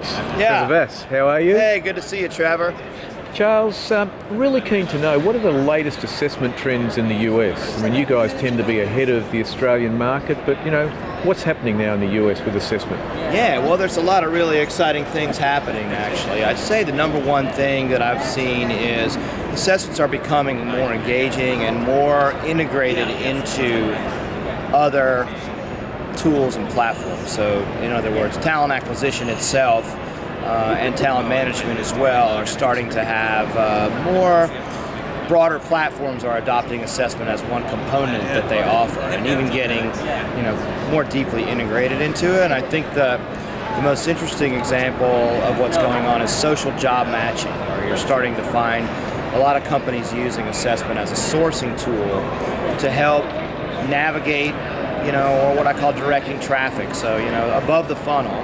Trevor Vas, how are you? Hey, good to see you, Trevor. Charles, really keen to know, what are the latest assessment trends in the US? I mean, you guys tend to be ahead of the Australian market, but what's happening now in the US with assessment? Yeah, well, there's a lot of really exciting things happening, actually. I'd say the number one thing that I've seen is assessments are becoming more engaging and more integrated into other tools and platforms. So, in other words, talent acquisition itself and talent management as well are starting to have more broader platforms are adopting assessment as one component that they offer, and even getting more deeply integrated into it. And I think the most interesting example of what's going on is social job matching, where you're starting to find a lot of companies using assessment as a sourcing tool to help navigate or what I call directing traffic. So, above the funnel,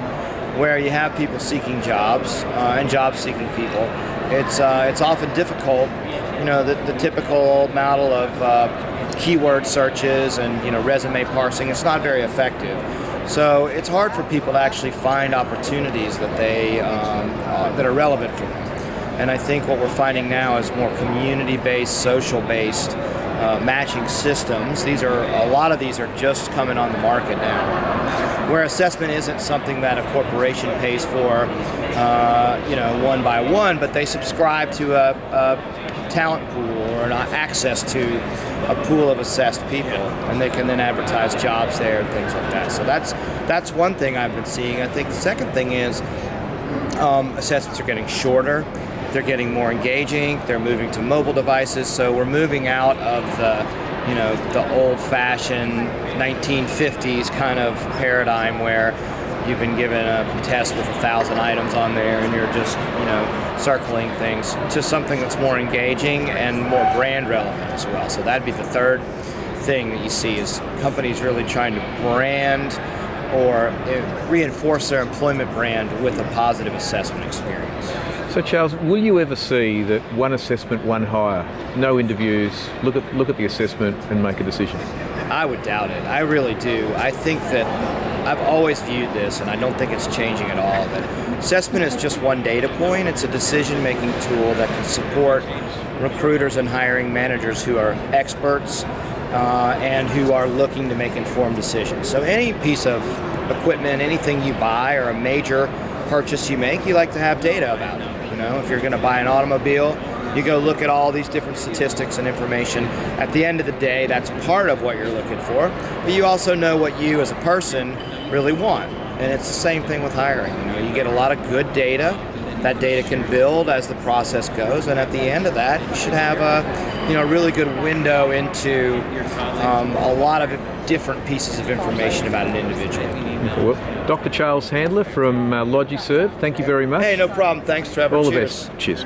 where you have people seeking jobs and job seeking people, it's often difficult. The typical model of keyword searches and resume parsing, it's not very effective. So it's hard for people to actually find opportunities that that are relevant for them. And I think what we're finding now is more community-based, social-based matching systems. A lot of these are just coming on the market now, where assessment isn't something that a corporation pays for, one by one, but they subscribe to a talent pool or an access to a pool of assessed people, and they can then advertise jobs there and things like that. So that's one thing I've been seeing. I think the second thing is assessments are getting shorter. They're getting more engaging. They're moving to mobile devices. So we're moving out of the old-fashioned 1950s kind of paradigm where you've been given a test with 1,000 items on there and you're just circling things, to something that's more engaging and more brand relevant as well. So that'd be the third thing that you see, is companies really trying to brand or reinforce their employment brand with a positive assessment experience. So Charles, will you ever see that one assessment, one hire, no interviews, look at the assessment and make a decision? I would doubt it. I really do. I think that I've always viewed this, and I don't think it's changing at all, that assessment is just one data point. It's a decision-making tool that can support recruiters and hiring managers who are experts and who are looking to make informed decisions. So any piece of equipment, anything you buy, or a major purchase you make, you like to have data about it. If you're going to buy an automobile, you go look at all these different statistics and information. At the end of the day, that's part of what you're looking for, but you also know what you as a person really want. And it's the same thing with hiring. You get a lot of good data. That data can build as the process goes, and at the end of that, you should have a really good window into a lot of different pieces of information about an individual. Well, Dr. Charles Handler from Logi-Serve, thank you very much. Hey, no problem. Thanks, Trevor. All Cheers. the best. Cheers.